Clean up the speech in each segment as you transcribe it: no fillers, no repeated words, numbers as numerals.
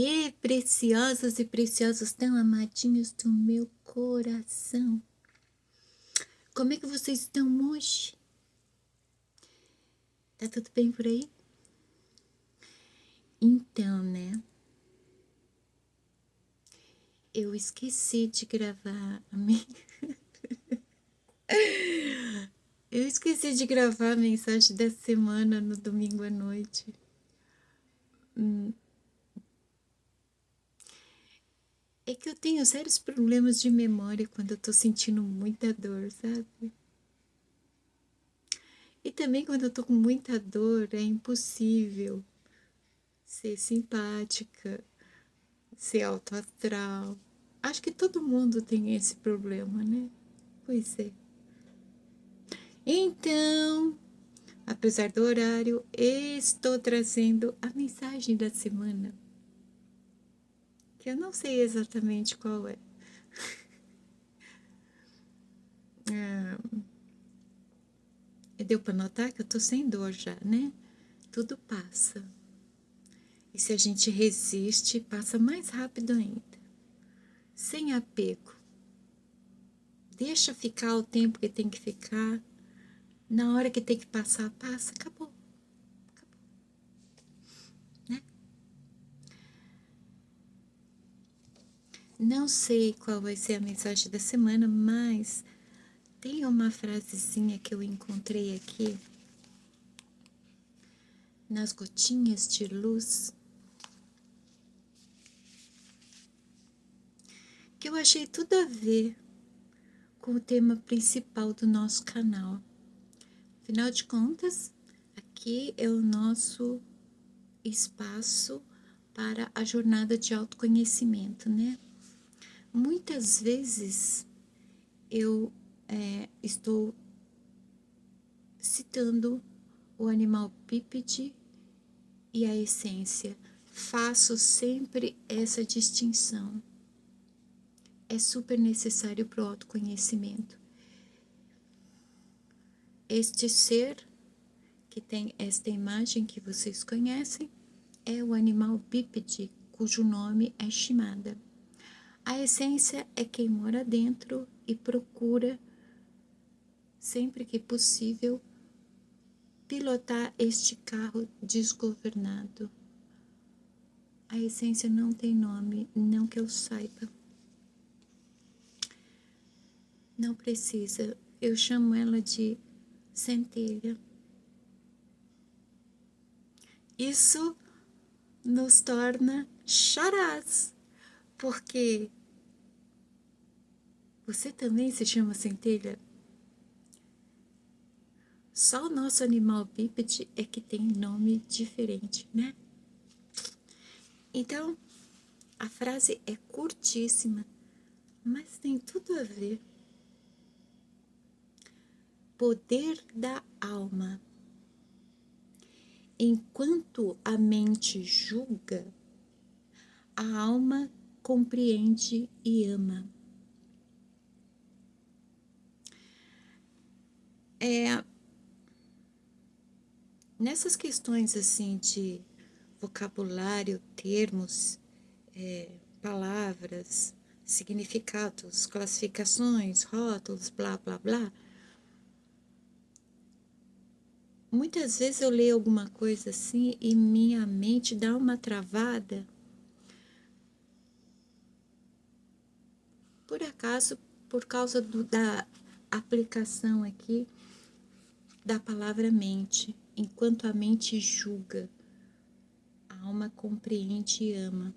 Oiê, preciosos e preciosas tão amadinhos do meu coração. Como é que vocês estão hoje? Tá tudo bem por aí? Então, né? Eu esqueci de gravar a minha... Eu esqueci de gravar a mensagem da semana no domingo à noite. É que eu tenho sérios problemas de memória quando eu tô sentindo muita dor, sabe? E também quando eu tô com muita dor, é impossível ser simpática, ser alto astral. Acho que todo mundo tem esse problema, né? Pois é. Então, apesar do horário, estou trazendo a mensagem da semana, que eu não sei exatamente qual é. Deu para notar que eu tô sem dor já, né? Tudo passa. E se a gente resiste, passa mais rápido ainda. Sem apego. Deixa ficar o tempo que tem que ficar. Na hora que tem que passar, passa, acabou. Né? Não sei qual vai ser a mensagem da semana, mas tem uma frasezinha que eu encontrei aqui nas gotinhas de luz que eu achei tudo a ver com o tema principal do nosso canal. Afinal de contas, aqui é o nosso espaço para a jornada de autoconhecimento, né? Muitas vezes eu estou citando o animal bípede e a essência. Faço sempre essa distinção. É super necessário para o autoconhecimento. Este ser que tem esta imagem que vocês conhecem é o animal bípede, cujo nome é Shimada. A essência é quem mora dentro e procura, sempre que possível, pilotar este carro desgovernado. A essência não tem nome, não que eu saiba. Não precisa, eu chamo ela de centelha. Isso nos torna charás, porque você também se chama centelha? Só o nosso animal bípede é que tem nome diferente, né? Então, a frase é curtíssima, mas tem tudo a ver. Poder da alma. Enquanto a mente julga, a alma compreende e ama. Nessas questões assim de vocabulário, termos, palavras, significados, classificações, rótulos, blá, blá, blá. Muitas vezes eu leio alguma coisa assim e minha mente dá uma travada. Por acaso, por causa da aplicação aqui da palavra mente. Enquanto a mente julga, a alma compreende e ama.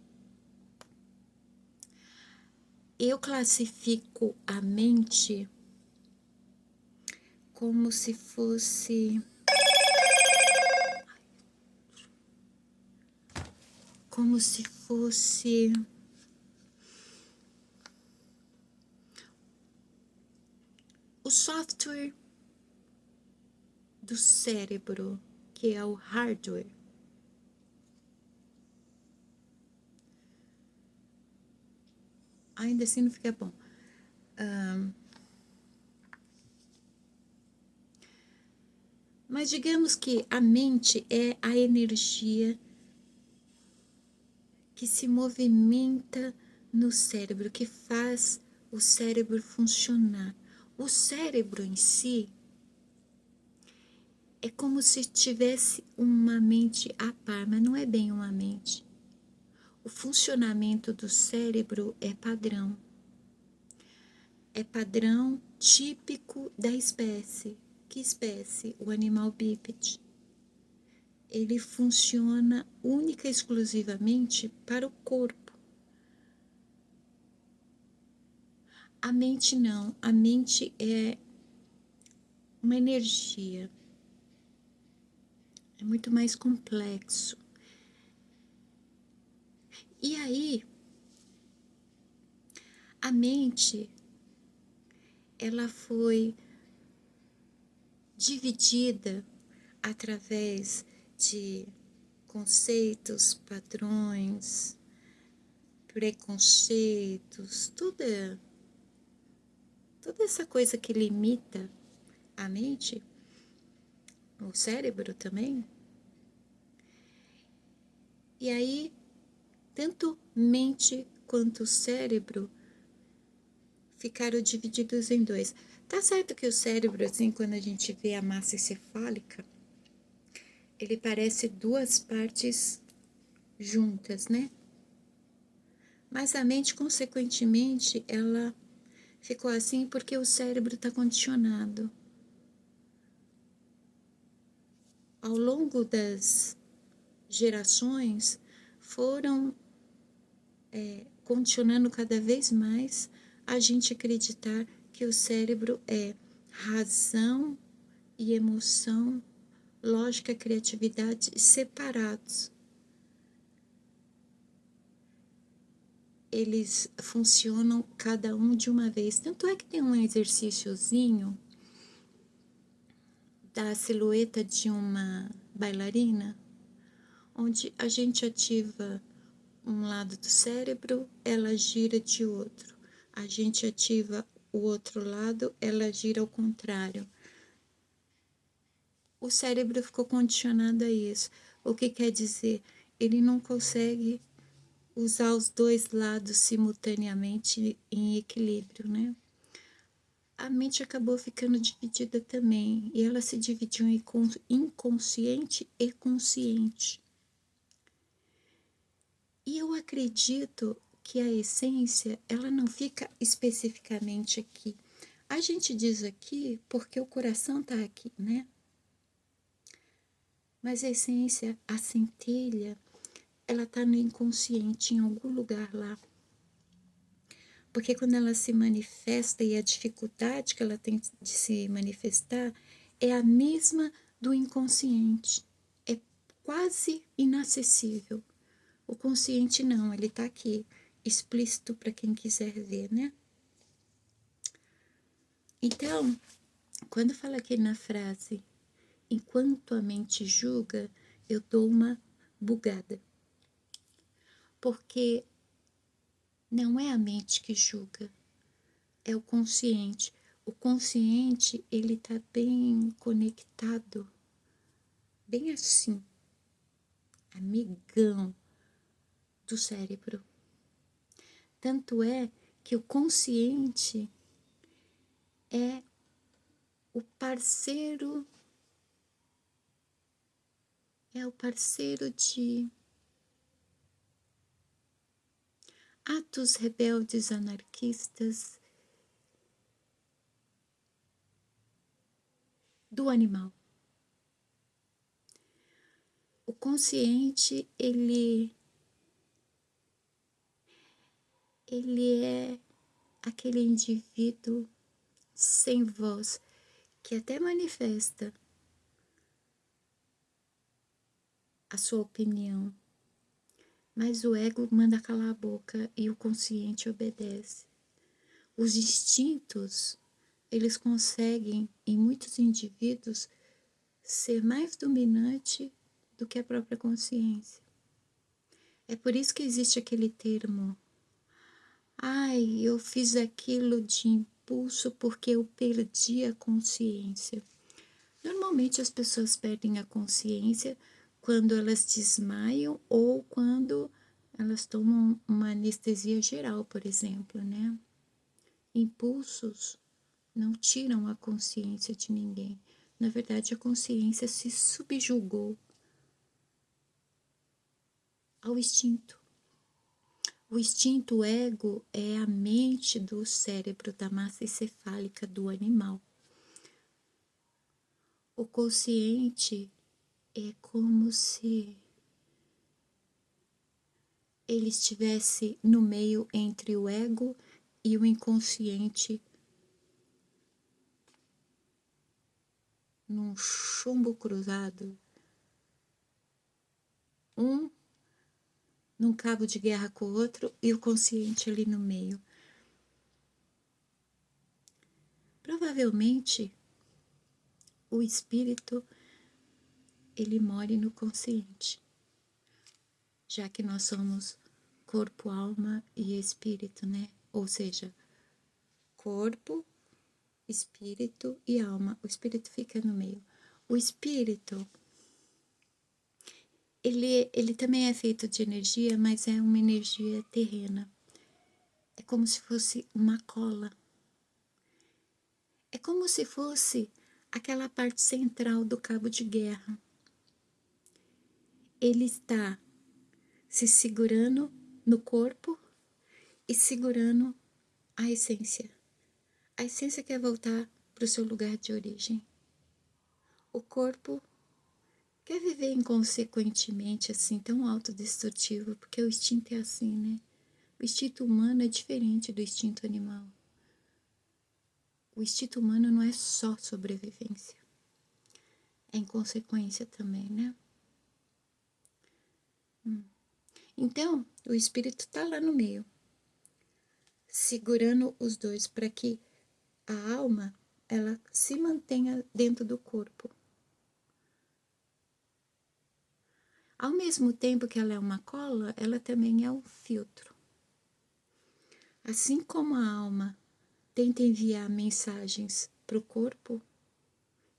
Eu classifico a mente como se fosse o software do cérebro, que é o hardware. Ainda assim não fica bom. Mas digamos que a mente é a energia que se movimenta no cérebro, que faz o cérebro funcionar. O cérebro em si é como se tivesse uma mente a par, mas não é bem uma mente. O funcionamento do cérebro é padrão. É padrão típico da espécie. Que espécie? O animal bípede. Ele funciona única e exclusivamente para o corpo. A mente não. A mente é uma energia. É muito mais complexo. E aí, a mente, ela foi dividida através de conceitos, padrões, preconceitos, toda essa coisa que limita a mente, o cérebro também. E aí, tanto mente quanto cérebro ficaram divididos em dois. Tá certo que o cérebro, assim, quando a gente vê a massa encefálica, ele parece duas partes juntas, né? Mas a mente, consequentemente, ela ficou assim porque o cérebro está condicionado. Ao longo das gerações, foram condicionando cada vez mais a gente acreditar que o cérebro é razão e emoção, lógica, criatividade separados. Eles funcionam cada um de uma vez. Tanto é que tem um exercíciozinho da silhueta de uma bailarina, onde a gente ativa um lado do cérebro, ela gira de outro. A gente ativa o outro lado, ela gira ao contrário. O cérebro ficou condicionado a isso. O que quer dizer? Ele não consegue usar os dois lados simultaneamente em equilíbrio, né? A mente acabou ficando dividida também, e ela se dividiu em inconsciente e consciente. E eu acredito que a essência, ela não fica especificamente aqui. A gente diz aqui porque o coração está aqui, né? Mas a essência, a centelha, ela está no inconsciente, em algum lugar lá. Porque quando ela se manifesta e a dificuldade que ela tem de se manifestar é a mesma do inconsciente. É quase inacessível. O consciente não, ele está aqui, explícito para quem quiser ver, né? Então, quando fala aqui na frase, enquanto a mente julga, eu dou uma bugada. Porque não é a mente que julga, é o consciente. O consciente, ele tá bem conectado, bem assim, amigão do cérebro. Tanto é que o consciente é o parceiro, de atos rebeldes anarquistas do animal. O consciente, ele é aquele indivíduo sem voz, que até manifesta a sua opinião, mas o ego manda calar a boca e o consciente obedece. Os instintos, eles conseguem, em muitos indivíduos, ser mais dominante do que a própria consciência. É por isso que existe aquele termo: ai, eu fiz aquilo de impulso porque eu perdi a consciência. Normalmente as pessoas perdem a consciência quando elas desmaiam ou quando elas tomam uma anestesia geral, por exemplo, né? Impulsos não tiram a consciência de ninguém. Na verdade, a consciência se subjugou ao instinto. O instinto ego é a mente do cérebro da massa encefálica do animal. O consciente é como se ele estivesse no meio entre o ego e o inconsciente, num chumbo cruzado, um num cabo de guerra com o outro e o consciente ali no meio. Provavelmente, o espírito, ele mora no consciente, já que nós somos corpo, alma e espírito, né? Ou seja, corpo, espírito e alma. O espírito fica no meio. O espírito, ele também é feito de energia, mas é uma energia terrena. É como se fosse uma cola. É como se fosse aquela parte central do cabo de guerra. Ele está se segurando no corpo e segurando a essência. A essência quer voltar para o seu lugar de origem. O corpo quer viver inconsequentemente assim, tão autodestrutivo, porque o instinto é assim, né? O instinto humano é diferente do instinto animal. O instinto humano não é só sobrevivência, é inconsequência também, né? Então, o espírito está lá no meio, segurando os dois para que a alma ela se mantenha dentro do corpo. Ao mesmo tempo que ela é uma cola, ela também é um filtro. Assim como a alma tenta enviar mensagens para o corpo,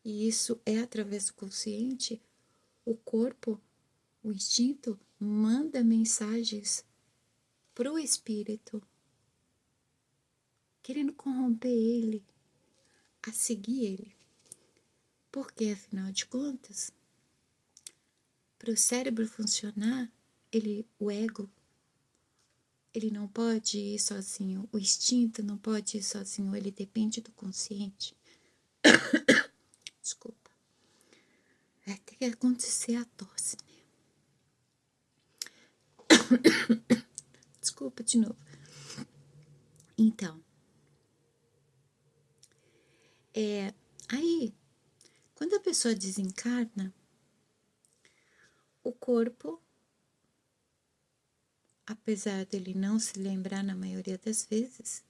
e isso é através do consciente, o corpo, o instinto, manda mensagens para o espírito, querendo corromper ele, a seguir ele. Porque, afinal de contas, para o cérebro funcionar, o ego, ele não pode ir sozinho, o instinto não pode ir sozinho, ele depende do consciente. Desculpa. Vai ter que acontecer a tosse, né? Desculpa de novo. Então, aí, quando a pessoa desencarna, o corpo, apesar dele não se lembrar na maioria das vezes,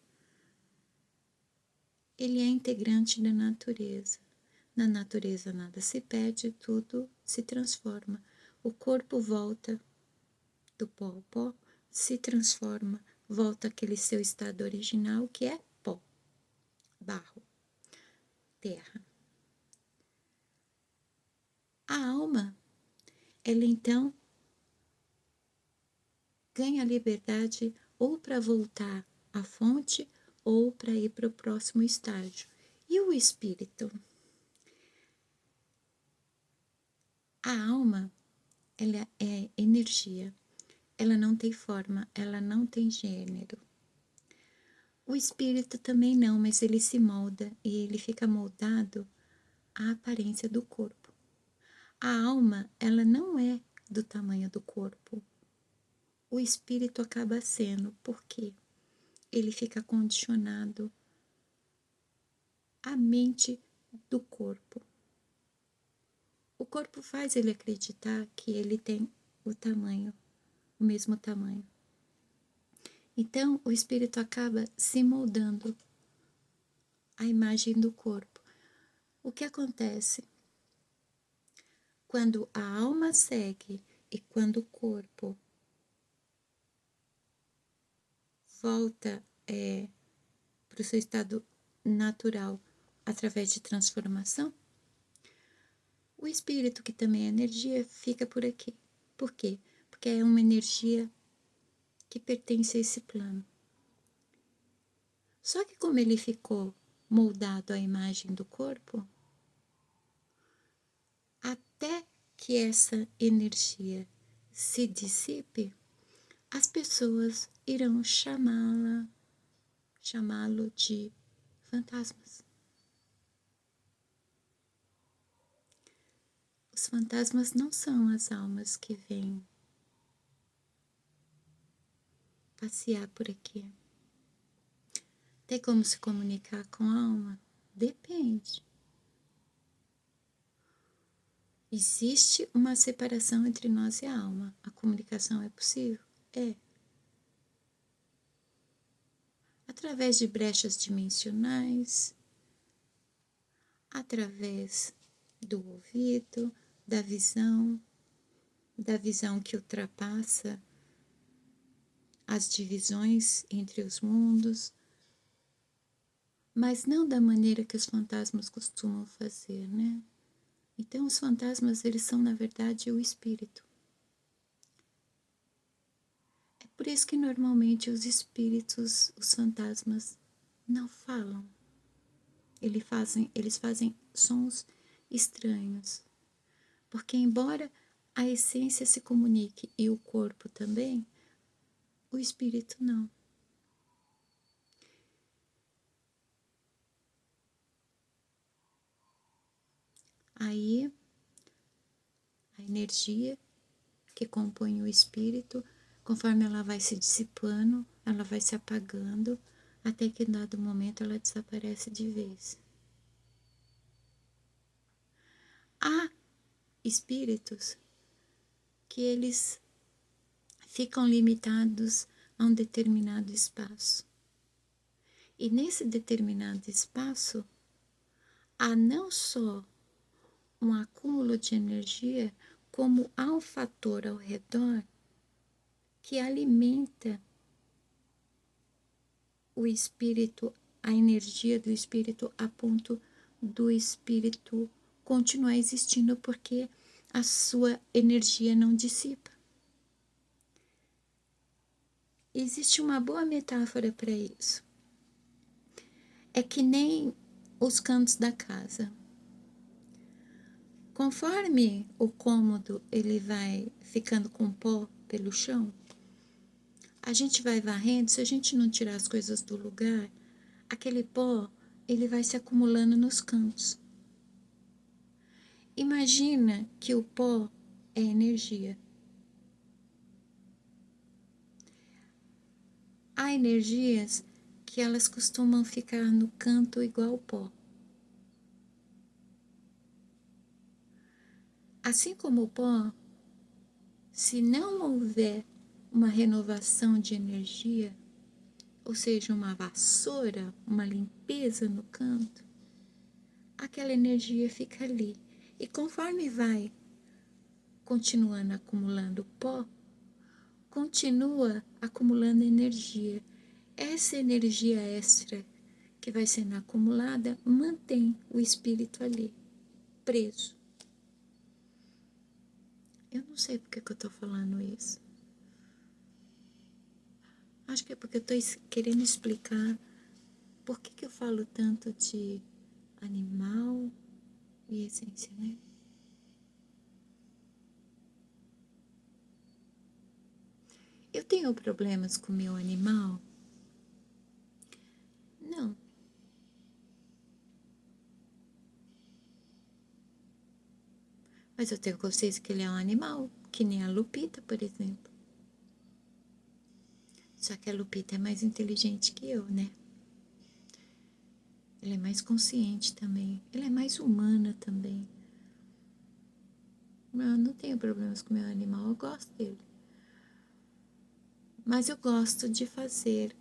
ele é integrante da natureza. Na natureza nada se perde, tudo se transforma. O corpo volta do pó ao pó, se transforma, volta àquele seu estado original, que é pó, barro, terra. A alma, ela então ganha liberdade ou para voltar à fonte ou para ir para o próximo estágio. E o espírito? A alma, ela é energia. Ela não tem forma, ela não tem gênero. O espírito também não, mas ele se molda e ele fica moldado à aparência do corpo. A alma, ela não é do tamanho do corpo. O espírito acaba sendo, porque ele fica condicionado à mente do corpo. O corpo faz ele acreditar que ele tem o mesmo tamanho. Então, o espírito acaba se moldando à imagem do corpo. O que acontece? Quando a alma segue e quando o corpo volta para o seu estado natural através de transformação, o espírito, que também é energia, fica por aqui. Por quê? Porque é uma energia que pertence a esse plano. Só que como ele ficou moldado à imagem do corpo, até que essa energia se dissipe, as pessoas irão chamá-lo de fantasmas. Os fantasmas não são as almas que vêm passear por aqui. Tem como se comunicar com a alma? Depende. Existe uma separação entre nós e a alma. A comunicação é possível? É. Através de brechas dimensionais, através do ouvido, da visão que ultrapassa as divisões entre os mundos, mas não da maneira que os fantasmas costumam fazer, né? Então, os fantasmas, eles são, na verdade, o espírito. É por isso que, normalmente, os espíritos, os fantasmas, não falam. Eles fazem sons estranhos. Porque, embora a essência se comunique e o corpo também, o espírito não. Aí, a energia que compõe o espírito, conforme ela vai se dissipando, ela vai se apagando, até que em dado momento ela desaparece de vez. Há espíritos que eles ficam limitados a um determinado espaço. E nesse determinado espaço, há não só um acúmulo de energia, como há um fator ao redor que alimenta o espírito, a energia do espírito, a ponto do espírito continuar existindo, porque a sua energia não dissipa. Existe uma boa metáfora para isso. É que nem os cantos da casa. Conforme o cômodo ele vai ficando com pó pelo chão, a gente vai varrendo, se a gente não tirar as coisas do lugar, aquele pó ele vai se acumulando nos cantos. Imagina que o pó é energia. Há energias que elas costumam ficar no canto igual pó. Assim como o pó, se não houver uma renovação de energia, ou seja, uma vassoura, uma limpeza no canto, aquela energia fica ali. E conforme vai continuando acumulando pó, continua acumulando energia. Essa energia extra que vai sendo acumulada mantém o espírito ali, preso. Eu não sei porque que eu tô falando isso. Acho que é porque eu tô querendo explicar por que eu falo tanto de animal e essência, né? Eu tenho problemas com o meu animal? Não. Mas eu tenho consciência que ele é um animal, que nem a Lupita, por exemplo. Só que a Lupita é mais inteligente que eu, né? Ela é mais consciente também. Ela é mais humana também. Eu não tenho problemas com o meu animal, eu gosto dele. Mas eu gosto de fazer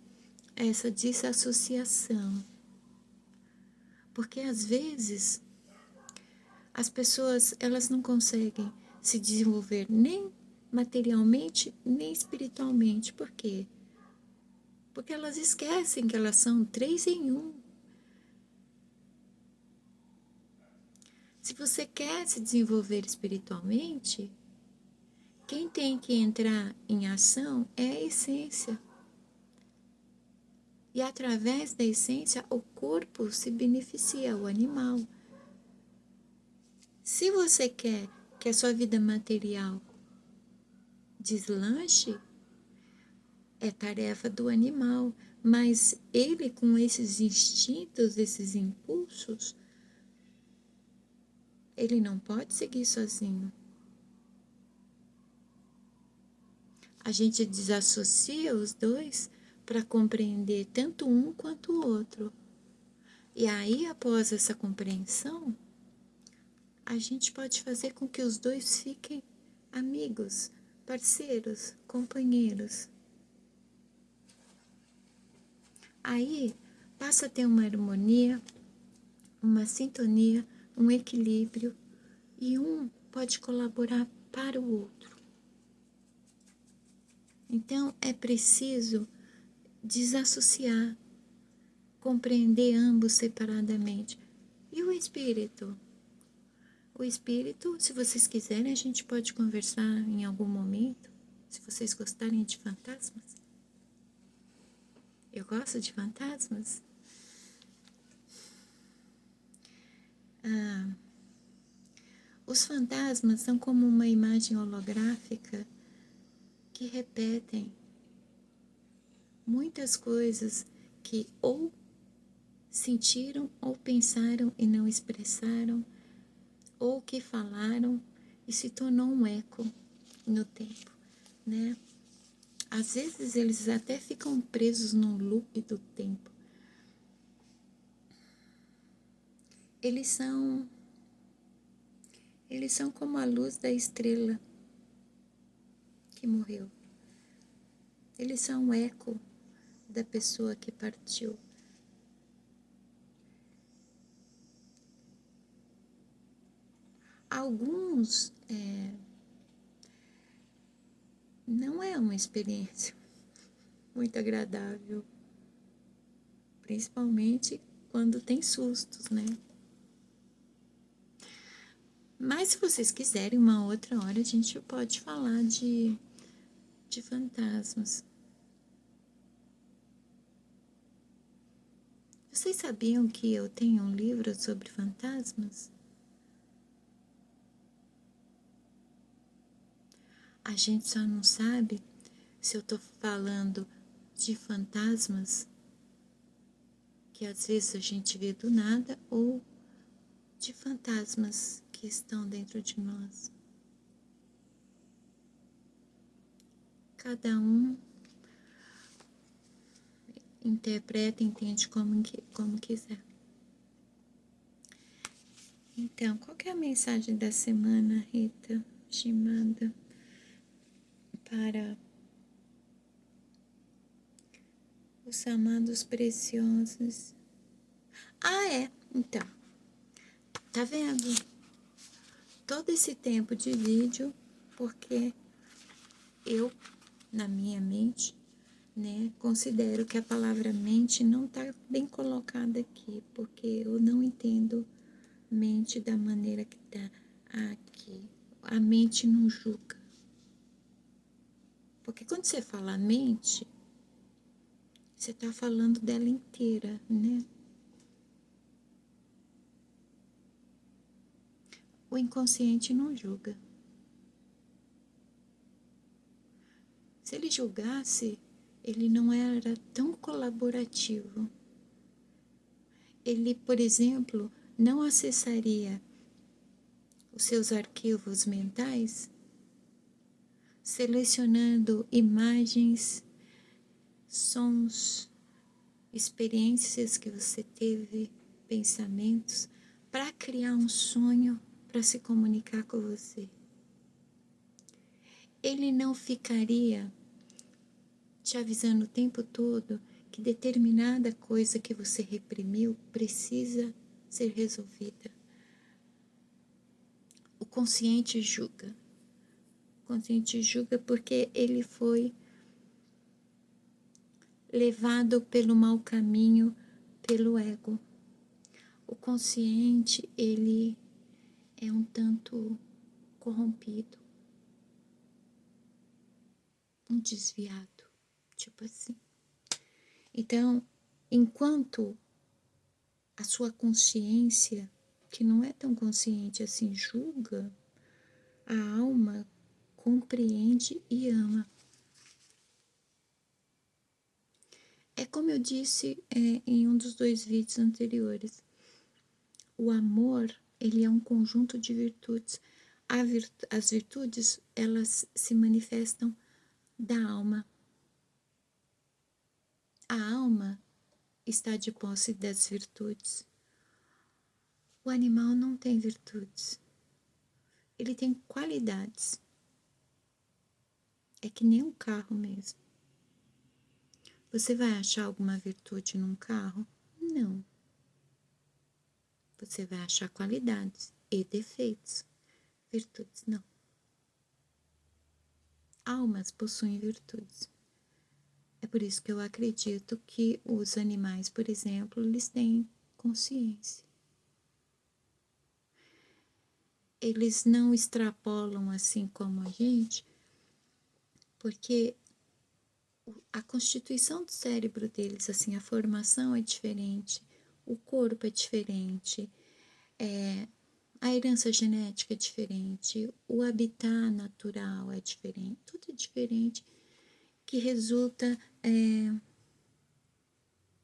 essa desassociação. Porque às vezes as pessoas elas não conseguem se desenvolver nem materialmente, nem espiritualmente. Por quê? Porque elas esquecem que elas são 3 em 1. Se você quer se desenvolver espiritualmente, Quem tem que entrar em ação é a essência. E através da essência, o corpo se beneficia, o animal. Se você quer que a sua vida material deslanche, é tarefa do animal. Mas ele, com esses instintos, esses impulsos, ele não pode seguir sozinho. A gente desassocia os dois para compreender tanto um quanto o outro. E aí, após essa compreensão, a gente pode fazer com que os dois fiquem amigos, parceiros, companheiros. Aí passa a ter uma harmonia, uma sintonia, um equilíbrio, e um pode colaborar para o outro. Então é preciso desassociar, compreender ambos separadamente. E o espírito? O espírito, se vocês quiserem, a gente pode conversar em algum momento, se vocês gostarem de fantasmas. Eu gosto de fantasmas. Os fantasmas são como uma imagem holográfica que repetem muitas coisas que ou sentiram ou pensaram e não expressaram, ou que falaram e se tornou um eco no tempo, né? Às vezes eles até ficam presos num loop do tempo. Eles são como a luz da estrela que morreu. Eles são um eco da pessoa que partiu. Alguns não é uma experiência muito agradável, principalmente quando tem sustos, né? Mas se vocês quiserem, uma outra hora a gente pode falar de fantasmas. Vocês sabiam que eu tenho um livro sobre fantasmas? A gente só não sabe se eu tô falando de fantasmas que às vezes a gente vê do nada ou de fantasmas que estão dentro de nós. Cada um interpreta, entende como quiser. Então, qual que é a mensagem da semana, Rita Shimada, para os amados preciosos? Então, tá vendo? Todo esse tempo de vídeo, porque eu, na minha mente, né, considero que a palavra mente não tá bem colocada aqui, porque eu não entendo mente da maneira que tá aqui. A mente não julga. Porque quando você fala mente, você tá falando dela inteira, né? O inconsciente não julga. Se ele julgasse, ele não era tão colaborativo. Ele, por exemplo, não acessaria os seus arquivos mentais, selecionando imagens, sons, experiências que você teve, pensamentos, para criar um sonho para se comunicar com você. Ele não ficaria te avisando o tempo todo que determinada coisa que você reprimiu precisa ser resolvida. O consciente julga. O consciente julga porque ele foi levado pelo mau caminho, pelo ego. O consciente, ele é um tanto corrompido. um desviado, tipo assim. Então, enquanto a sua consciência, que não é tão consciente assim, julga, a alma compreende e ama. É como eu disse em um dos 2 vídeos anteriores. O amor, ele é um conjunto de virtudes. As virtudes, elas se manifestam da alma. A alma está de posse das virtudes. O animal não tem virtudes. Ele tem qualidades. É que nem um carro mesmo. Você vai achar alguma virtude num carro? Não. Você vai achar qualidades e defeitos. Virtudes não. Almas possuem virtudes. É por isso que eu acredito que os animais, por exemplo, eles têm consciência. Eles não extrapolam assim como a gente, porque a constituição do cérebro deles, assim, a formação é diferente, o corpo é diferente, a herança genética é diferente, o habitat natural é diferente, tudo é diferente, que resulta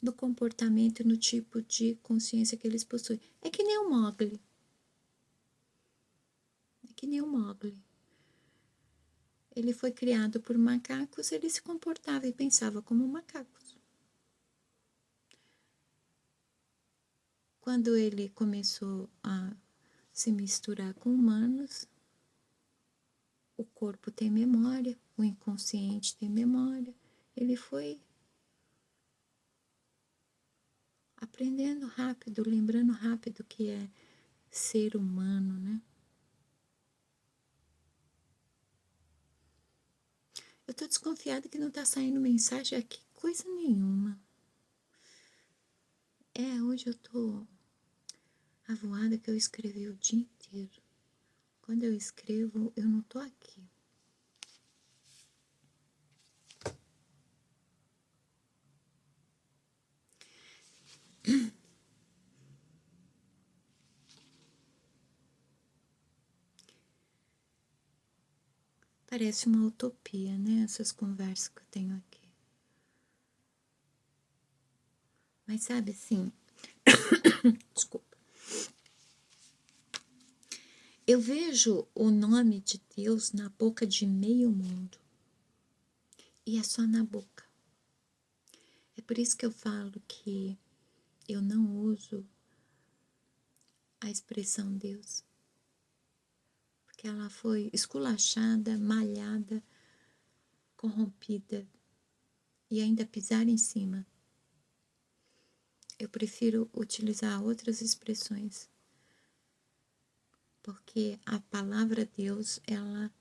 no comportamento e no tipo de consciência que eles possuem. É que nem o Mowgli. É que nem o Mowgli. Ele foi criado por macacos, ele se comportava e pensava como macacos. Quando ele começou a se misturar com humanos, o corpo tem memória, o inconsciente tem memória. Ele foi aprendendo rápido, lembrando rápido que é ser humano, né? Eu tô desconfiada que não tá saindo mensagem aqui, coisa nenhuma. Hoje eu tô avoada que eu escrevi o dia inteiro. Quando eu escrevo, eu não tô aqui. Parece uma utopia, né? Essas conversas que eu tenho aqui. Mas sabe assim, desculpa. Eu vejo o nome de Deus na boca de meio mundo. E é só na boca. É por isso que eu falo que eu não uso a expressão Deus. Porque ela foi esculachada, malhada, corrompida e ainda pisar em cima. Eu prefiro utilizar outras expressões. Porque a palavra Deus, ela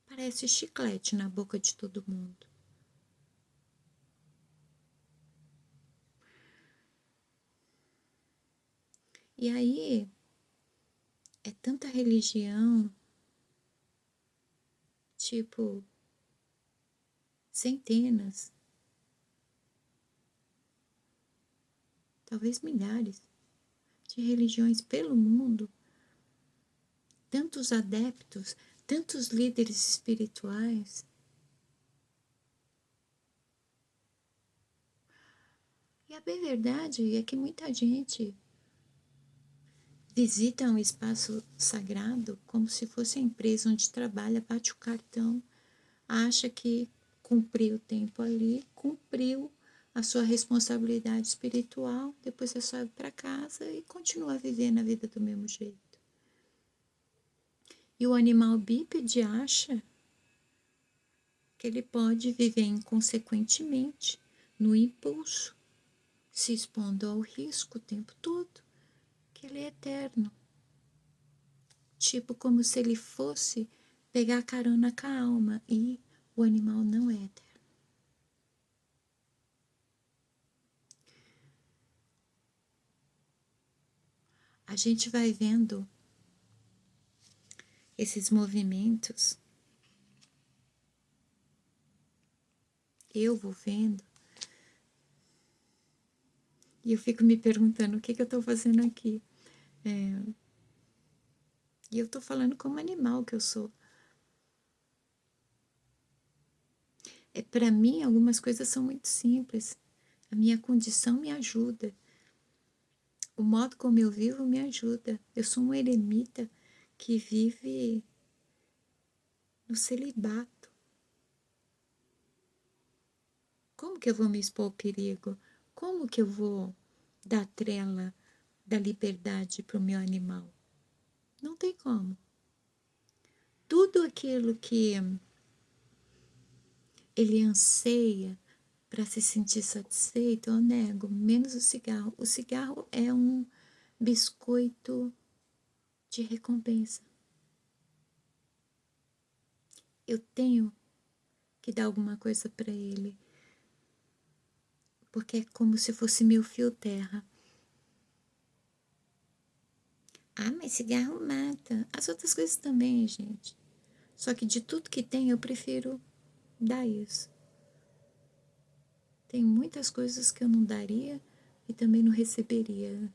parece chiclete na boca de todo mundo. E aí, é tanta religião, tipo, centenas, talvez milhares de religiões pelo mundo, tantos adeptos, tantos líderes espirituais. E a bem verdade é que muita gente visita um espaço sagrado como se fosse a empresa onde trabalha, bate o cartão, acha que cumpriu o tempo ali, cumpriu a sua responsabilidade espiritual, depois você sobe para casa e continua vivendo a vida do mesmo jeito. E o animal bípede acha que ele pode viver inconsequentemente, no impulso, se expondo ao risco o tempo todo, que ele é eterno. Tipo como se ele fosse pegar carona com a alma, e o animal não é eterno. A gente vai vendo esses movimentos eu vou vendo, e eu fico me perguntando o que eu estou fazendo aqui. E eu estou falando como animal que eu sou. Para mim, algumas coisas são muito simples. A minha condição me ajuda. O modo como eu vivo me ajuda. Eu sou um eremita que vive no celibato. Como que eu vou me expor ao perigo? Como que eu vou dar trela da liberdade para o meu animal? Não tem como. Tudo aquilo que ele anseia para se sentir satisfeito, eu nego, menos o cigarro. O cigarro é um biscoito de recompensa. Eu tenho que dar alguma coisa para ele, porque é como se fosse meu fio terra. Ah, mas cigarro mata. As outras coisas também, gente. Só que de tudo que tem, eu prefiro dar isso. Tem muitas coisas que eu não daria e também não receberia.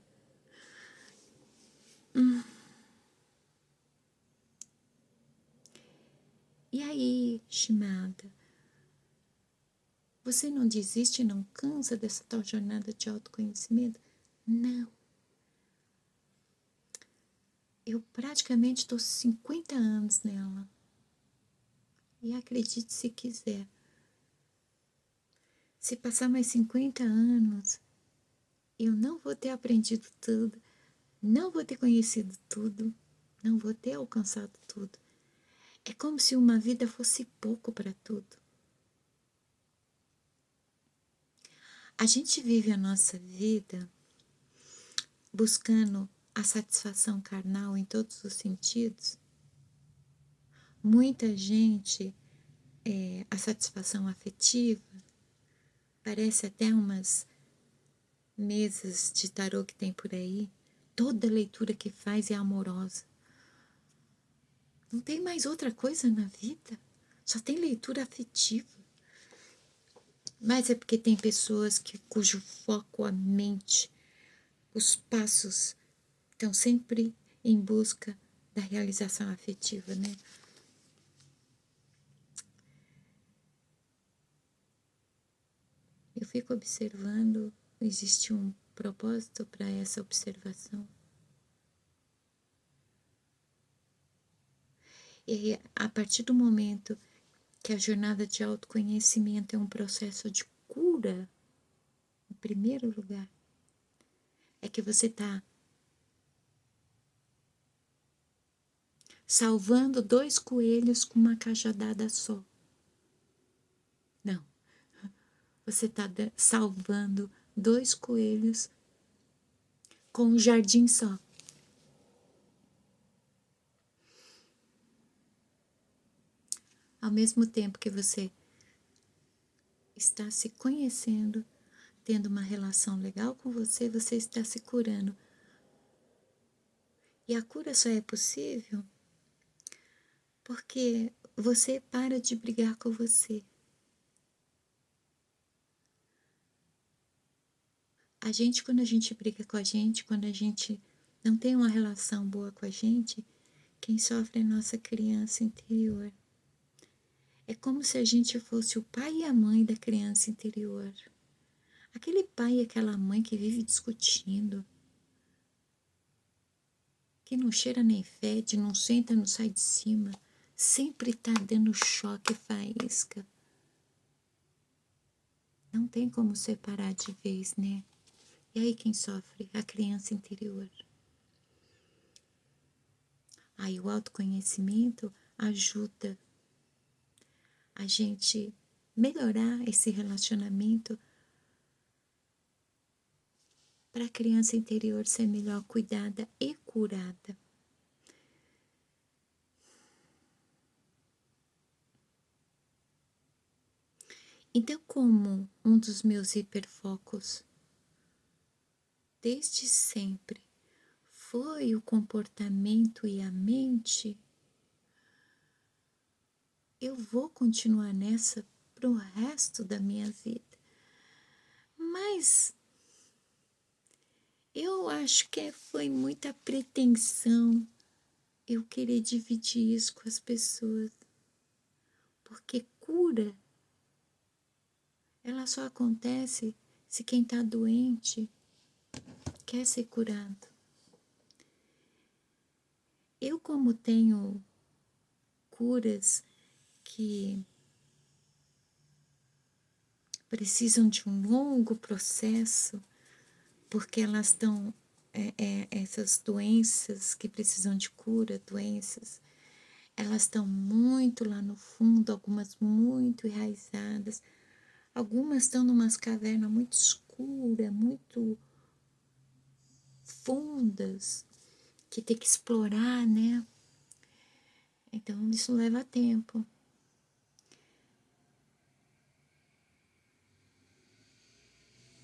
E aí, Shimada, você não desiste, não cansa dessa tal jornada de autoconhecimento? Não. Eu praticamente estou 50 anos nela. E acredite se quiser. Se passar mais 50 anos, eu não vou ter aprendido tudo, não vou ter conhecido tudo, não vou ter alcançado tudo. É como se uma vida fosse pouco para tudo. A gente vive a nossa vida buscando a satisfação carnal em todos os sentidos. Muita gente, a satisfação afetiva, parece até umas mesas de tarô que tem por aí. Toda leitura que faz é amorosa. Não tem mais outra coisa na vida. Só tem leitura afetiva. Mas é porque tem pessoas cujo foco, a mente, os passos estão sempre em busca da realização afetiva, né? Eu fico observando, existe um propósito para essa observação. E a partir do momento que a jornada de autoconhecimento é um processo de cura, em primeiro lugar, é que você está salvando 2 coelhos com uma cajadada só. Não, você está salvando 2 coelhos com um jardim só. Ao mesmo tempo que você está se conhecendo, tendo uma relação legal com você, você está se curando. E a cura só é possível porque você para de brigar com você. A gente, quando a gente briga com a gente, quando a gente não tem uma relação boa com a gente, quem sofre é a nossa criança interior. É como se a gente fosse o pai e a mãe da criança interior. Aquele pai e aquela mãe que vive discutindo, que não cheira nem fede, não senta, não sai de cima, sempre tá dando choque e faísca. Não tem como separar de vez, né? E aí quem sofre? A criança interior. Aí o autoconhecimento ajuda a gente melhorar esse relacionamento para a criança interior ser melhor cuidada e curada. Então, como um dos meus hiperfocos desde sempre foi o comportamento e a mente, eu vou continuar nessa pro resto da minha vida. Mas eu acho que foi muita pretensão eu querer dividir isso com as pessoas. Porque cura, ela só acontece se quem está doente quer ser curado. Eu, como tenho curas que precisam de um longo processo, porque elas estão, essas doenças que precisam de cura, doenças, elas estão muito lá no fundo, algumas muito enraizadas, algumas estão numas cavernas muito escuras, muito fundas, que tem que explorar, né? Então isso leva tempo.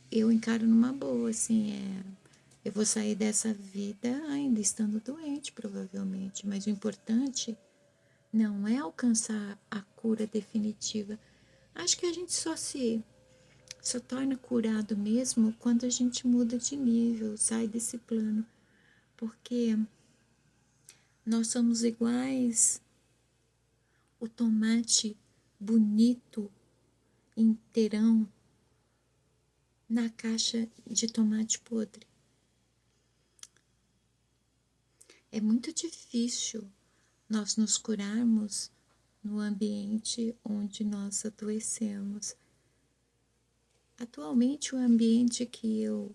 Eu encaro numa boa, assim, eu vou sair dessa vida ainda estando doente, provavelmente, mas o importante não é alcançar a cura definitiva. Acho que a gente só torna curado mesmo quando a gente muda de nível, sai desse plano, porque nós somos iguais o tomate bonito, inteirão, na caixa de tomate podre. É muito difícil nós nos curarmos no ambiente onde nós adoecemos. Atualmente, o ambiente que eu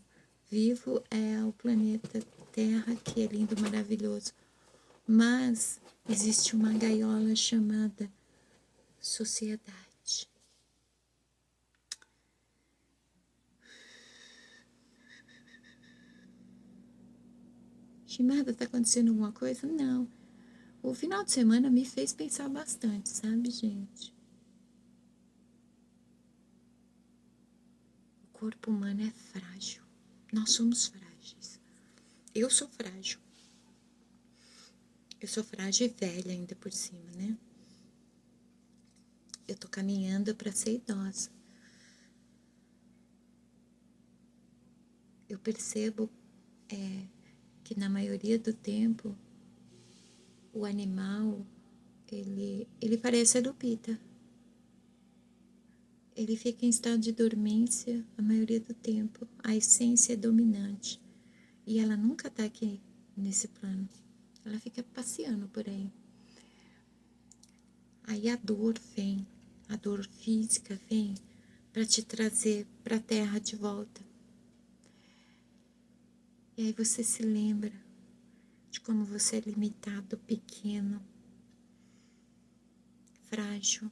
vivo é o planeta Terra, que é lindo, maravilhoso. Mas existe uma gaiola chamada sociedade. Shimada, tá acontecendo alguma coisa? Não. O final de semana me fez pensar bastante, sabe, gente? O corpo humano é frágil. Nós somos frágeis. Eu sou frágil. Eu sou frágil e velha ainda por cima, né? Eu tô caminhando para ser idosa. Eu percebo que na maioria do tempo o animal ele parece a Lupita. Ele fica em estado de dormência a maioria do tempo. A essência é dominante. E ela nunca tá aqui nesse plano. Ela fica passeando por aí. Aí a dor vem, a dor física vem para te trazer para a terra de volta. E aí você se lembra de como você é limitado, pequeno, frágil.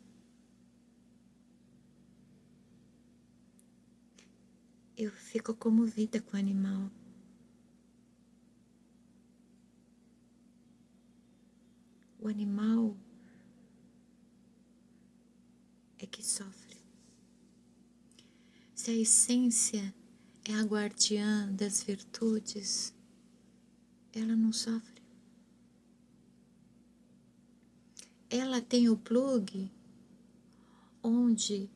Eu fico comovida com o animal. O animal é que sofre. Se a essência é a guardiã das virtudes, ela não sofre. Ela tem o plug onde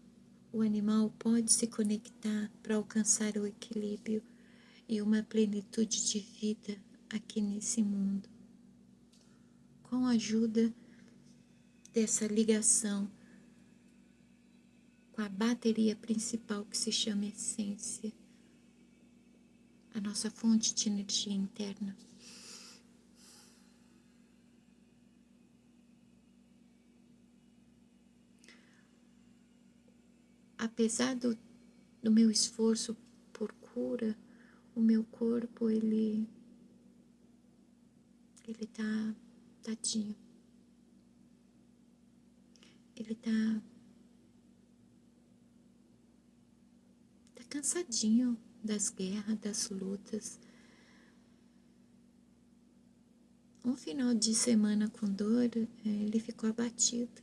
o animal pode se conectar para alcançar o equilíbrio e uma plenitude de vida aqui nesse mundo. Com a ajuda dessa ligação com a bateria principal que se chama essência, a nossa fonte de energia interna. Apesar do meu esforço por cura, o meu corpo, ele tá tadinho. Ele tá cansadinho das guerras, das lutas. Um final de semana com dor, ele ficou abatido.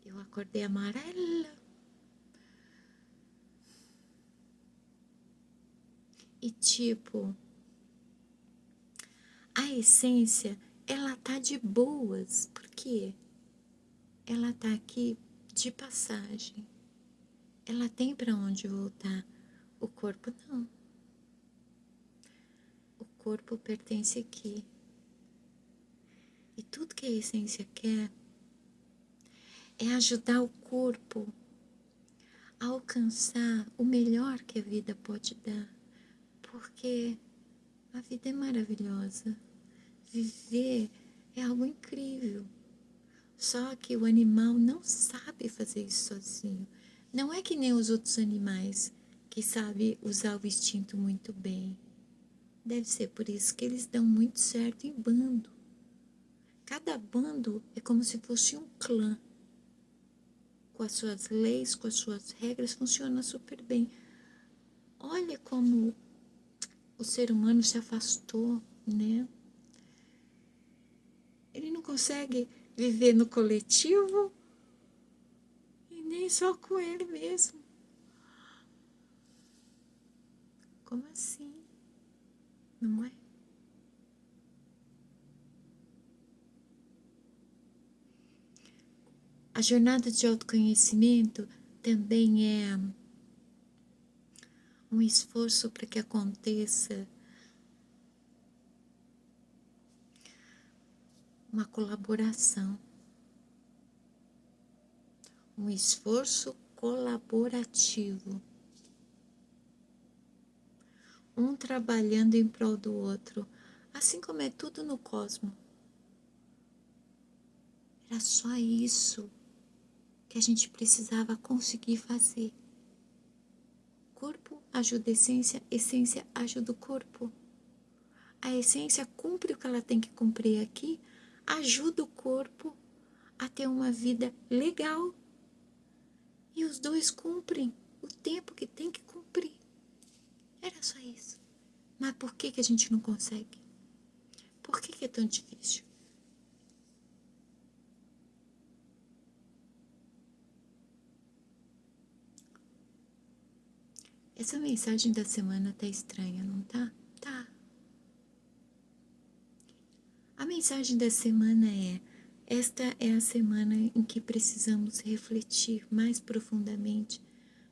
Eu acordei amarela. E tipo, a essência, ela tá de boas. Por quê? ela está aqui de passagem. Ela tem para onde voltar. O corpo não. O corpo pertence aqui. E tudo que a essência quer é ajudar o corpo a alcançar o melhor que a vida pode dar. Porque a vida é maravilhosa. Viver é algo incrível. Só que o animal não sabe fazer isso sozinho. Não é que nem os outros animais que sabem usar o instinto muito bem. Deve ser por isso que eles dão muito certo em bando. Cada bando é como se fosse um clã. Com as suas leis, com as suas regras, funciona super bem. Olha como o ser humano se afastou, né? Ele não consegue viver no coletivo e nem só com ele mesmo. Como assim? Não é? A jornada de autoconhecimento também é um esforço para que aconteça uma colaboração, um esforço colaborativo, um trabalhando em prol do outro, assim como é tudo no cosmos. Era só isso que a gente precisava conseguir fazer. Corpo ajuda a essência ajuda o corpo. A essência cumpre o que ela tem que cumprir aqui, ajuda o corpo a ter uma vida legal. E os dois cumprem o tempo que tem que cumprir. Era só isso. Mas por que a gente não consegue? Por que é tão difícil? Essa mensagem da semana tá estranha, não tá? Tá. A mensagem da semana é: esta é a semana em que precisamos refletir mais profundamente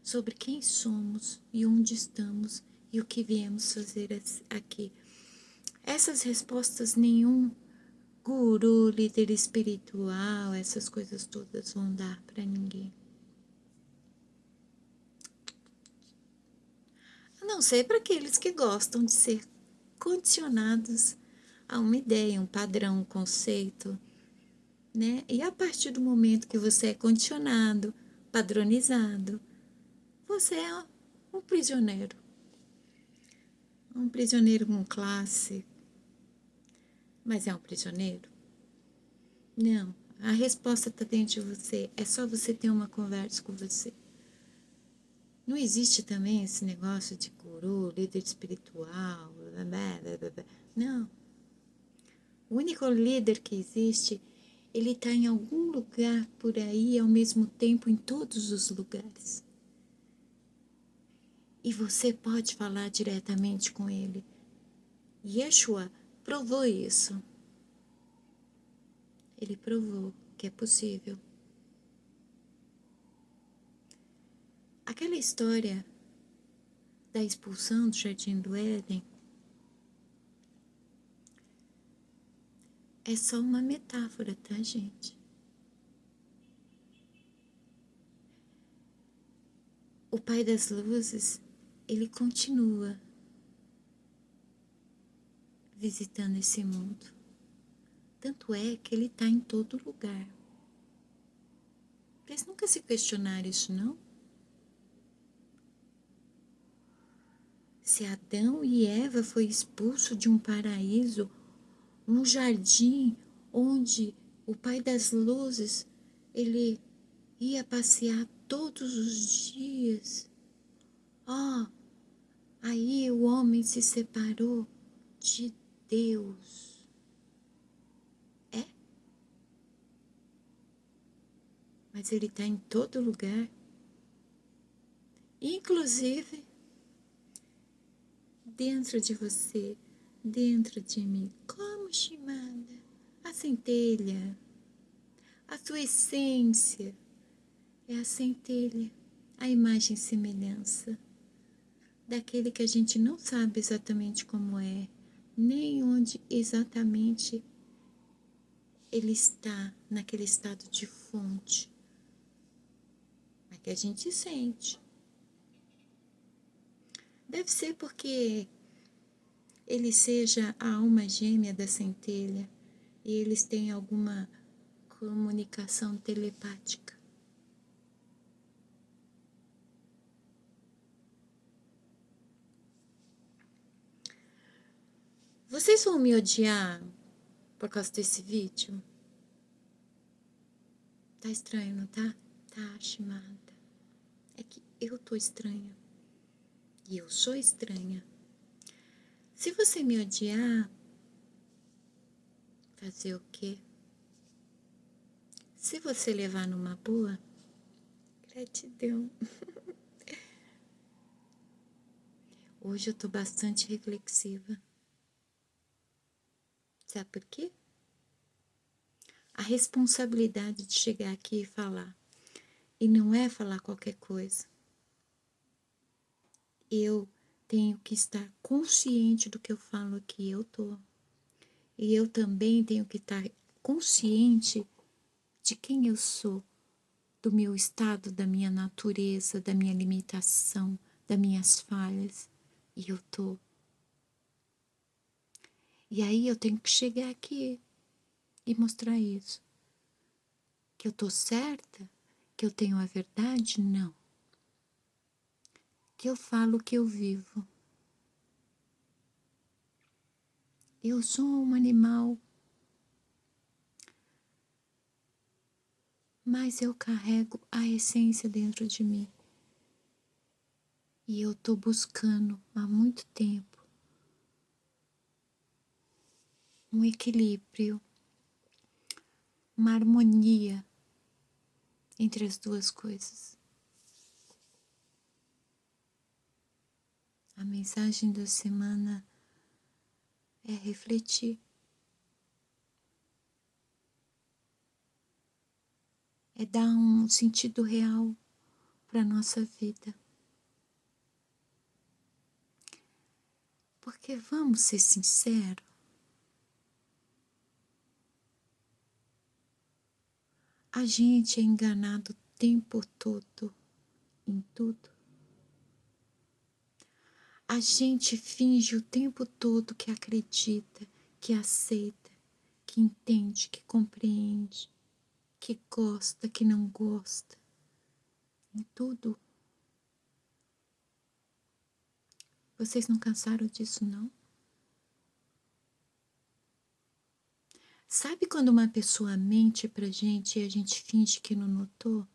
sobre quem somos e onde estamos e o que viemos fazer aqui. Essas respostas nenhum guru, líder espiritual, essas coisas todas vão dar para ninguém. A não ser para aqueles que gostam de ser condicionados a uma ideia, um padrão, um conceito, né? E a partir do momento que você é condicionado, padronizado, você é um prisioneiro. Um prisioneiro com classe. Mas é um prisioneiro? Não. A resposta está dentro de você. É só você ter uma conversa com você. Não existe também esse negócio de guru, líder espiritual, blá, blá, blá, blá. Não. O único líder que existe, ele está em algum lugar por aí, ao mesmo tempo em todos os lugares. E você pode falar diretamente com ele. Yeshua provou isso. Ele provou que é possível. Aquela história da expulsão do Jardim do Éden é só uma metáfora, tá, gente? O Pai das Luzes, ele continua visitando esse mundo. Tanto é que ele está em todo lugar. Vocês nunca se questionaram isso, não? Se Adão e Eva foi expulso de um paraíso, um jardim onde o Pai das Luzes, ele ia passear todos os dias. Aí o homem se separou de Deus. É? Mas ele está em todo lugar. Inclusive dentro de você, dentro de mim. Como, Shimada? A centelha. A sua essência é a centelha, a imagem e semelhança daquele que a gente não sabe exatamente como é, nem onde exatamente ele está naquele estado de fonte, mas que a gente sente. Deve ser porque ele seja a alma gêmea da centelha e eles têm alguma comunicação telepática. Vocês vão me odiar por causa desse vídeo? Tá estranho, não tá? Tá, Shimada. É que eu tô estranha. E eu sou estranha. Se você me odiar, fazer o quê? Se você levar numa boa, gratidão. Hoje eu tô bastante reflexiva. Sabe por quê? A responsabilidade de chegar aqui e falar. E não é falar qualquer coisa. Eu tenho que estar consciente do que eu falo aqui. Eu tô. E eu também tenho que estar consciente de quem eu sou, do meu estado, da minha natureza, da minha limitação, das minhas falhas. E eu tô. E aí eu tenho que chegar aqui e mostrar isso. Que eu tô certa? Que eu tenho a verdade? Não. Que eu falo o que eu vivo. Eu sou um animal, mas eu carrego a essência dentro de mim. E eu tô buscando há muito tempo um equilíbrio, uma harmonia entre as duas coisas. A mensagem da semana é refletir, é dar um sentido real para a nossa vida. Porque vamos ser sinceros, a gente é enganado o tempo todo em tudo. A gente finge o tempo todo que acredita, que aceita, que entende, que compreende, que gosta, que não gosta, em tudo. Vocês não cansaram disso, não? Sabe quando uma pessoa mente pra gente e a gente finge que não notou?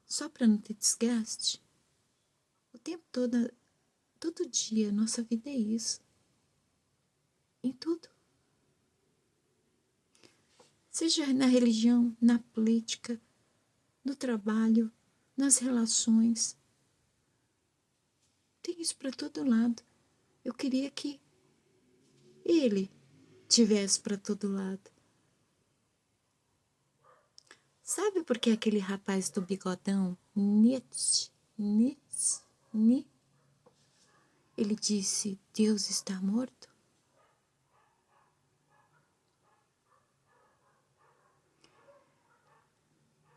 Só pra não ter desgaste? O tempo todo, todo dia, nossa vida é isso. Em tudo. Seja na religião, na política, no trabalho, nas relações. Tem isso para todo lado. Eu queria que ele tivesse para todo lado. Sabe por que aquele rapaz do bigodão, Nietzsche, ele disse, Deus está morto?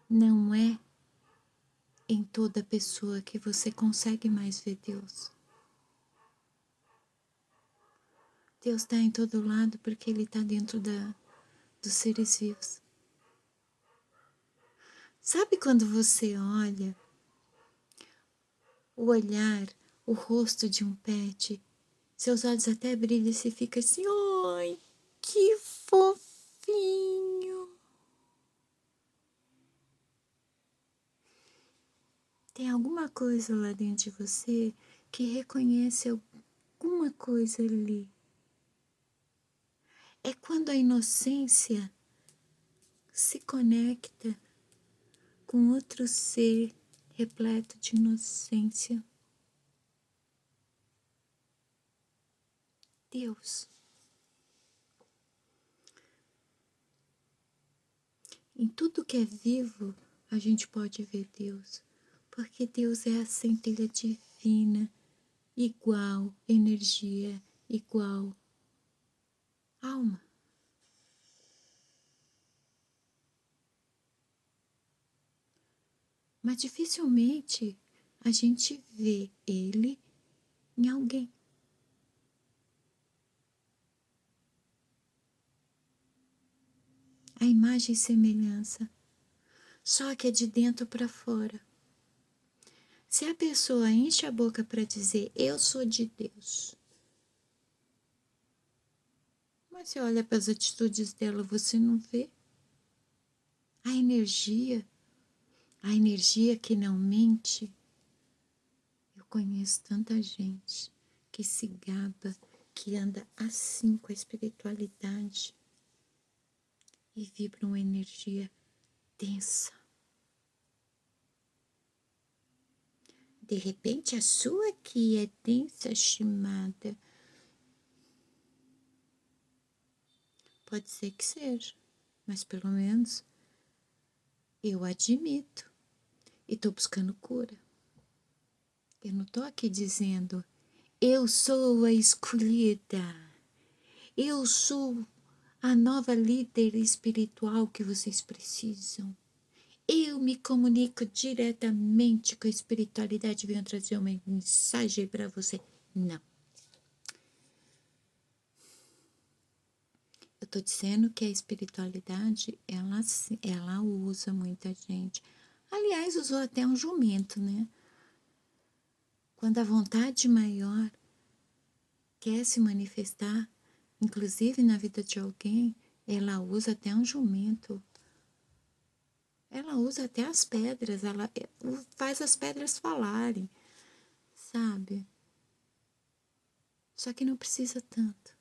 Não é em toda pessoa que você consegue mais ver Deus. Deus está em todo lado porque Ele está dentro dos seres vivos. Sabe quando você olha o olhar, o rosto de um pet, seus olhos até brilham e você fica assim, ai, que fofinho. Tem alguma coisa lá dentro de você que reconhece alguma coisa ali. É quando a inocência se conecta com outro ser repleto de inocência. Deus. Em tudo que é vivo, a gente pode ver Deus, porque Deus é a centelha divina, igual energia, igual alma. Mas dificilmente a gente vê Ele em alguém. A imagem e semelhança, só que é de dentro para fora. Se a pessoa enche a boca para dizer eu sou de Deus, mas você olha para as atitudes dela, você não vê a energia que não mente. Eu conheço tanta gente que se gaba, que anda assim com a espiritualidade e vibra uma energia densa. De repente a sua que é densa, estimada, pode ser que seja, mas pelo menos eu admito e estou buscando cura. Eu não estou aqui dizendo eu sou a escolhida, eu sou a nova líder espiritual que vocês precisam. Eu me comunico diretamente com a espiritualidade, venho trazer uma mensagem para você. Não. Eu estou dizendo que a espiritualidade, ela usa muita gente. Aliás, usou até um jumento, né? Quando a vontade maior quer se manifestar, inclusive na vida de alguém, ela usa até um jumento. Ela usa até as pedras, ela faz as pedras falarem, sabe? Só que não precisa tanto.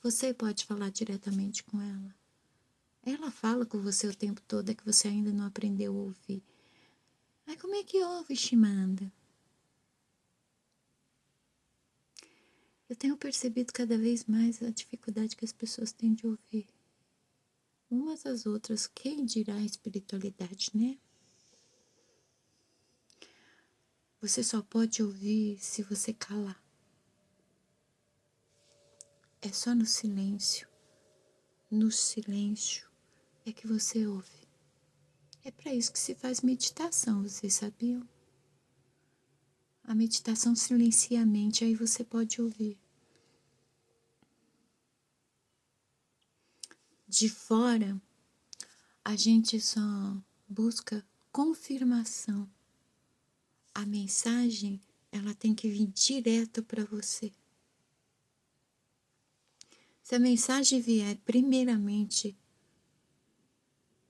Você pode falar diretamente com ela. Ela fala com você o tempo todo, é que você ainda não aprendeu a ouvir. Mas como é que ouve, Shimanda? Eu tenho percebido cada vez mais a dificuldade que as pessoas têm de ouvir umas às outras. Quem dirá a espiritualidade, né? Você só pode ouvir se você calar. É só no silêncio é que você ouve. É para isso que se faz meditação, vocês sabiam? A meditação silencia a mente, aí você pode ouvir. De fora, a gente só busca confirmação. A mensagem, ela tem que vir direto para você. Se a mensagem vier primeiramente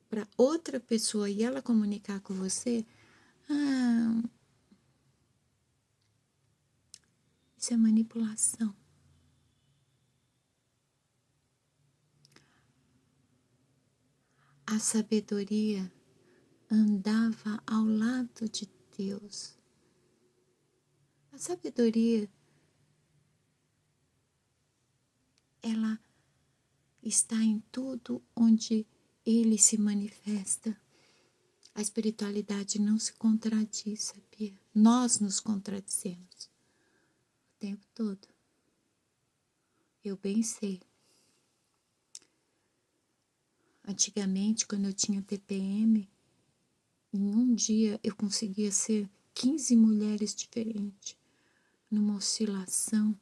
para outra pessoa e ela comunicar com você, isso é manipulação. A sabedoria andava ao lado de Deus. A sabedoria, ela está em tudo onde ele se manifesta. A espiritualidade não se contradiz, sabia? Nós nos contradizemos o tempo todo. Eu bem sei. Antigamente, quando eu tinha TPM, em um dia eu conseguia ser 15 mulheres diferentes, numa oscilação.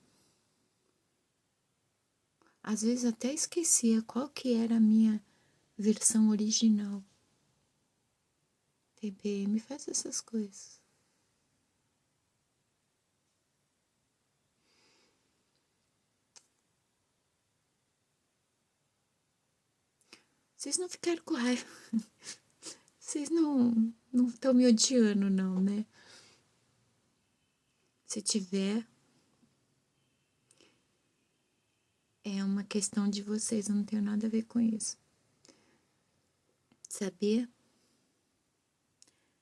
Às vezes até esquecia qual que era a minha versão original. TPM faz essas coisas. Vocês não ficaram com raiva. Vocês não estão me odiando, não, né? Se tiver, é uma questão de vocês, eu não tenho nada a ver com isso. Sabia?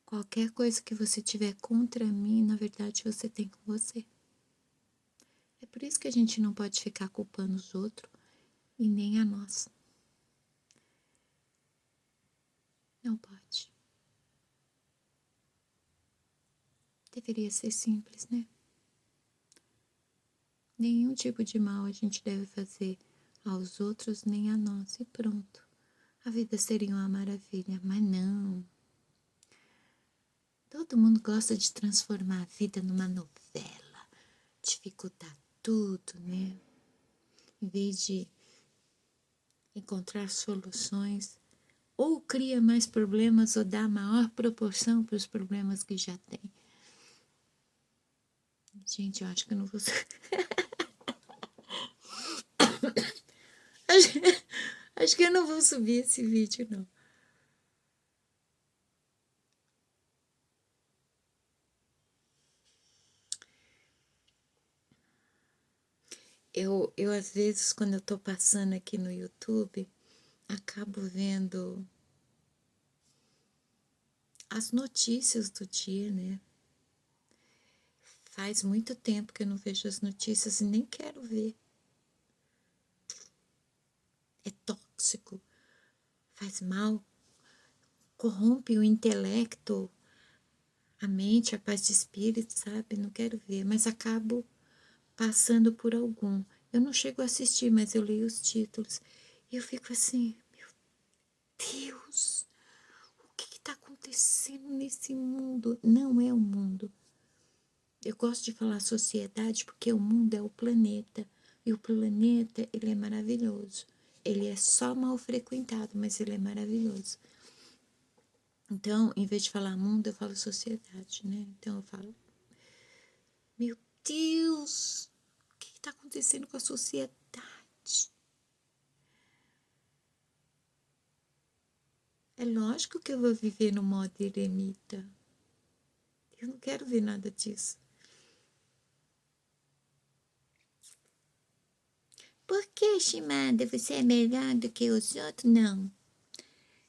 Qualquer coisa que você tiver contra mim, na verdade você tem com você. É por isso que a gente não pode ficar culpando os outros e nem a nós. Não pode. Deveria ser simples, né? Nenhum tipo de mal a gente deve fazer aos outros nem a nós, e pronto. A vida seria uma maravilha, mas não. Todo mundo gosta de transformar a vida numa novela, dificultar tudo, né? Em vez de encontrar soluções, ou cria mais problemas ou dá maior proporção para os problemas que já tem. Gente, eu acho que eu não vou... acho que eu não vou subir esse vídeo, não. Eu, às vezes, quando eu tô passando aqui no YouTube, acabo vendo as notícias do dia, né? Faz muito tempo que eu não vejo as notícias e nem quero ver. É tóxico, faz mal, corrompe o intelecto, a mente, a paz de espírito, sabe? Não quero ver, mas acabo passando por algum. Eu não chego a assistir, mas eu leio os títulos. E eu fico assim, meu Deus, o que está acontecendo nesse mundo? Não é o mundo. Eu gosto de falar sociedade porque o mundo é o planeta. E o planeta, ele é maravilhoso. Ele é só mal frequentado, mas ele é maravilhoso. Então, em vez de falar mundo, eu falo sociedade, né? Então eu falo, meu Deus, o que está acontecendo com a sociedade? É lógico que eu vou viver no modo eremita. Eu não quero ver nada disso. Por que, Shimada, você é melhor do que os outros? Não.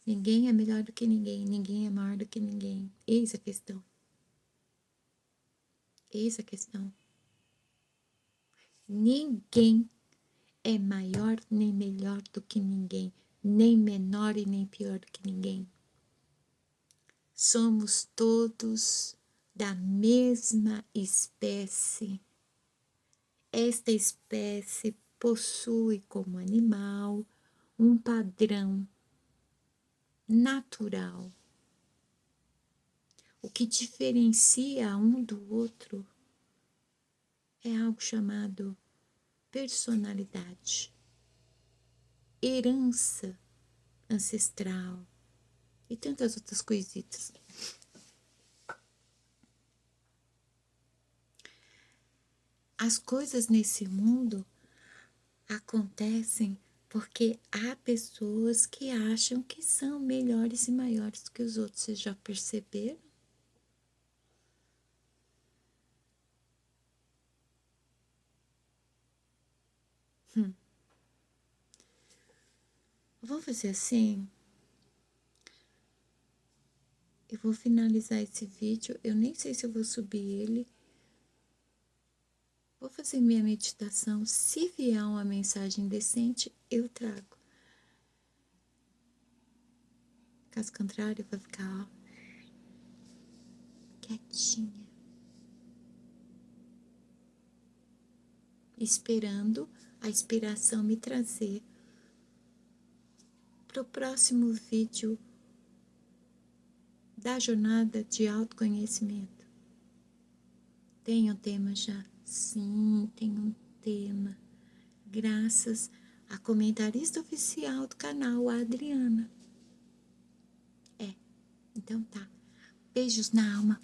Ninguém é melhor do que ninguém. Ninguém é maior do que ninguém. Eis a questão. Eis a questão. Ninguém é maior nem melhor do que ninguém. Nem menor e nem pior do que ninguém. Somos todos da mesma espécie. Esta espécie possui como animal um padrão natural. O que diferencia um do outro é algo chamado personalidade, herança ancestral e tantas outras coisitas. As coisas nesse mundo acontecem porque há pessoas que acham que são melhores e maiores que os outros. Vocês já perceberam? Vamos fazer assim? Eu vou finalizar esse vídeo. Eu nem sei se eu vou subir ele. Vou fazer minha meditação. Se vier uma mensagem decente, eu trago. Caso contrário, eu vou ficar, ó, quietinha, esperando a inspiração me trazer para o próximo vídeo da jornada de autoconhecimento. Tem um tema já? Sim, tem um tema. Graças à comentarista oficial do canal, a Adriana. Então tá. Beijos na alma.